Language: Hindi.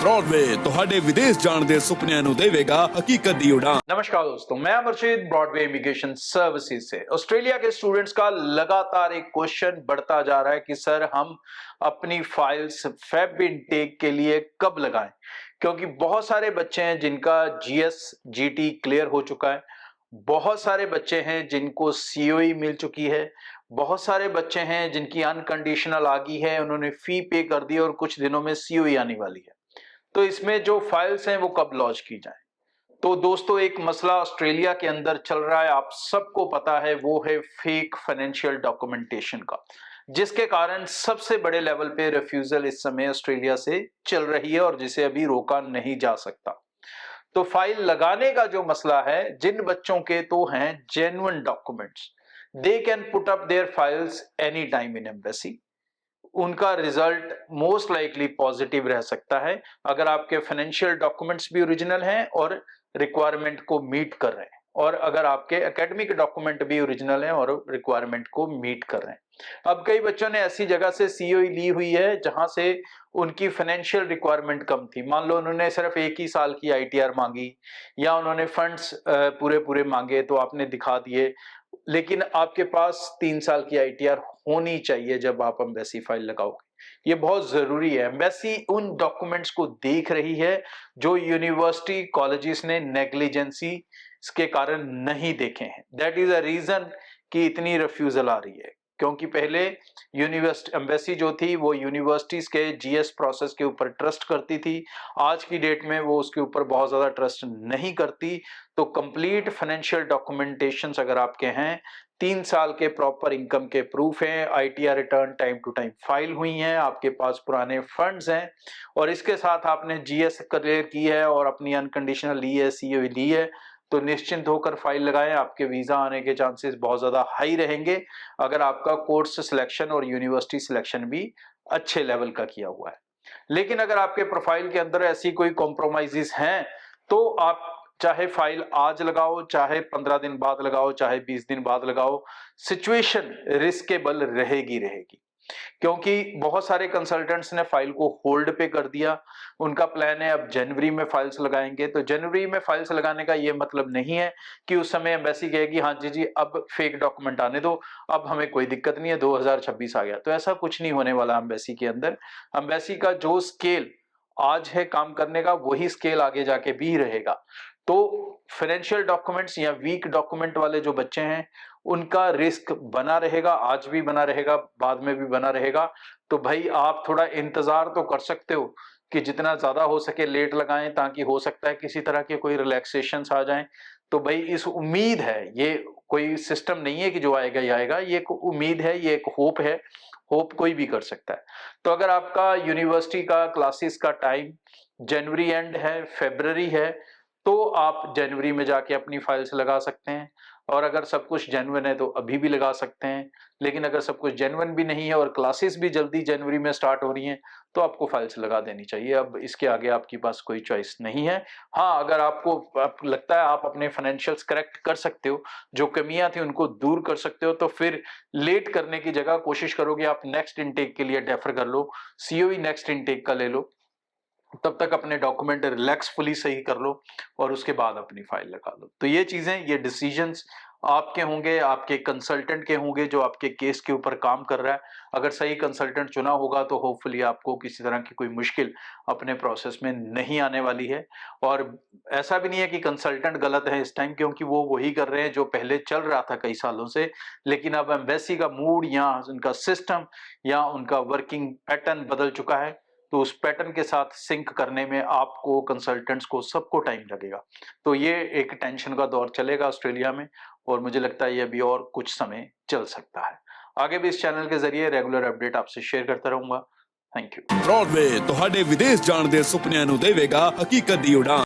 ब्रॉडवे ਤੁਹਾਡੇ ਵਿਦੇਸ਼ ਜਾਣ ਦੇ ਸੁਪਨਿਆਂ ਨੂੰ ਦੇਵੇਗਾ ਹਕੀਕਤ ਦੀ ਉਡਾਨ। नमस्कार दोस्तों, मैं अमरजीत ब्रॉडवे इमिग्रेशन सर्विसेज से। ऑस्ट्रेलिया के स्टूडेंट्स का लगातार एक क्वेश्चन बढ़ता जा रहा है कि सर हम अपनी फाइल्स फेब इनटेक के लिए कब लगाएं, क्योंकि बहुत सारे बच्चे हैं जिनका जीएस जीटी क्लियर हो चुका है, बहुत सारे बच्चे हैं जिनको सीओई मिल चुकी है, बहुत सारे बच्चे हैं जिनकी अनकंडीशनल आ गई है, उन्होंने फी पे कर दी और कुछ दिनों में सीओई आने वाली है। तो इसमें जो फाइल्स हैं वो कब लॉन्च की जाए। तो दोस्तों एक मसला ऑस्ट्रेलिया के अंदर चल रहा है, आप सबको पता है, वो है फेक फाइनेंशियल डॉक्यूमेंटेशन का, जिसके कारण सबसे बड़े लेवल पे रिफ्यूजल इस समय ऑस्ट्रेलिया से चल रही है और जिसे अभी रोका नहीं जा सकता। तो फाइल लगाने का जो मसला है, जिन बच्चों के तो हैं genuine documents, they can put up their files any time in embassy, उनका रिजल्ट मोस्ट लाइकली पॉजिटिव रह सकता है अगर आपके फाइनेंशियल डॉक्यूमेंट्स भी ओरिजिनल हैं और रिक्वायरमेंट को मीट कर रहे हैं, और अगर आपके एकेडमिक डॉक्यूमेंट भी ओरिजिनल हैं और रिक्वायरमेंट को मीट कर रहे हैं। अब कई बच्चों ने ऐसी जगह से सीओई ली हुई है जहां से उनकी फाइनेंशियल रिक्वायरमेंट कम थी, मान लो उन्होंने सिर्फ 1 ही साल की आईटीआर मांगी या उन्होंने फंड्स पूरे पूरे मांगे तो आपने दिखा दिए, लेकिन आपके पास 3 साल की आईटीआर होनी चाहिए जब आप एम्बेसी फाइल लगाओगे। ये बहुत जरूरी है। एम्बेसी उन डॉक्यूमेंट्स को देख रही है जो यूनिवर्सिटी कॉलेजेस ने नेग्लिजेंसी के कारण नहीं देखे हैं। दैट इज अ रीजन कि इतनी रिफ्यूजल आ रही है, क्योंकि पहले यूनिवर्सिटी एम्बेसी जो थी वो यूनिवर्सिटीज के जीएस प्रोसेस के ऊपर ट्रस्ट करती थी, आज की डेट में वो उसके ऊपर बहुत ज्यादा ट्रस्ट नहीं करती। तो कंप्लीट फाइनेंशियल डॉक्यूमेंटेशंस अगर आपके हैं, 3 साल के प्रॉपर इनकम के प्रूफ हैं, ITR return time to time file हुई हैं, आपके पास पुराने फंड्स हैं और इसके साथ आपने जीएस क्लियर की है और अपनी अनकंडीशनल ली है, सीओई ली है, तो निश्चिंत होकर फाइल लगाएं। आपके वीजा आने के चांसेस बहुत ज्यादा हाई रहेंगे अगर आपका कोर्स सिलेक्शन और यूनिवर्सिटी सिलेक्शन भी अच्छे लेवल का किया हुआ है। लेकिन अगर आपके प्रोफाइल के अंदर ऐसी कोई कॉम्प्रोमाइजेस हैं तो आप चाहे फाइल आज लगाओ, चाहे 15 दिन बाद लगाओ, चाहे 20 दिन बाद लगाओ, सिचुएशन रिस्केबल रहेगी रहेगी। क्योंकि बहुत सारे कंसल्टेंट्स ने फाइल को होल्ड पे कर दिया, उनका प्लान है अब जनवरी में फाइल्स लगाएंगे। तो जनवरी में फाइल्स लगाने का ये मतलब नहीं है कि उस समय एम्बेसी कहेगी हाँ जी अब फेक डॉक्यूमेंट आने दो, अब हमें कोई दिक्कत नहीं है, 2026 आ गया। तो ऐसा कुछ नहीं होने वाला एम्बेसी के अंदर। एम्बेसी का जो स्केल आज है काम करने का, वही स्केल आगे जाके भी रहेगा। तो फाइनेंशियल डॉक्यूमेंट्स या वीक डॉक्यूमेंट वाले जो बच्चे हैं उनका रिस्क बना रहेगा, आज भी बना रहेगा, बाद में भी बना रहेगा। तो भाई आप थोड़ा इंतजार तो कर सकते हो कि जितना ज्यादा हो सके लेट लगाएं, ताकि हो सकता है किसी तरह के कोई रिलैक्सेशन आ जाएं। तो भाई इस उम्मीद है, ये कोई सिस्टम नहीं है कि जो आएगा ही आएगा, ये एक उम्मीद है, ये एक होप है, होप कोई भी कर सकता है। तो अगर आपका यूनिवर्सिटी का क्लासेस का टाइम जनवरी एंड है, फेब्रवरी है, तो आप जनवरी में जाके अपनी फाइल्स लगा सकते हैं। और अगर सब कुछ जेन्युइन है तो अभी भी लगा सकते हैं। लेकिन अगर सब कुछ जेन्युइन भी नहीं है और क्लासेस भी जल्दी जनवरी में स्टार्ट हो रही हैं तो आपको फाइल्स लगा देनी चाहिए। अब इसके आगे आपके पास कोई चॉइस नहीं है। हाँ, अगर आपको लगता है आप अपने फाइनेंशियल्स करेक्ट कर सकते हो, जो कमियां थी उनको दूर कर सकते हो, तो फिर लेट करने की जगह कोशिश करोगे आप नेक्स्ट इनटेक के लिए डेफर कर लो, सीओई नेक्स्ट इनटेक का ले लो, तब तक अपने डॉक्यूमेंट रिलैक्सफुली सही कर लो और उसके बाद अपनी फाइल लगा लो। तो ये चीजें, ये डिसीजंस आपके होंगे, आपके कंसल्टेंट के होंगे जो आपके केस के ऊपर काम कर रहा है। अगर सही कंसल्टेंट चुना होगा तो होपफुली आपको किसी तरह की कोई मुश्किल अपने प्रोसेस में नहीं आने वाली है। और ऐसा भी नहीं है कि कंसल्टेंट गलत है इस टाइम, क्योंकि वो वही कर रहे हैं जो पहले चल रहा था कई सालों से। लेकिन अब एम्बेसी का मूड या उनका सिस्टम या उनका वर्किंग पैटर्न बदल चुका है, तो उस पैटर्न के साथ सिंक करने में आपको, कंसल्टेंट्स को, सबको टाइम लगेगा। तो ये एक टेंशन का दौर चलेगा ऑस्ट्रेलिया में और मुझे लगता है ये अभी और कुछ समय चल सकता है। आगे भी इस चैनल के जरिए रेगुलर अपडेट आपसे शेयर करता रहूंगा। Thank you. ब्रॉडवे ਤੁਹਾਡੇ ਵਿਦੇਸ਼ ਜਾਣ ਦੇ ਸੁਪਨਿਆਂ ਨੂੰ ਦੇਵੇਗਾ ਹਕੀਕਤ ਦੀ ਉਡਾਨ।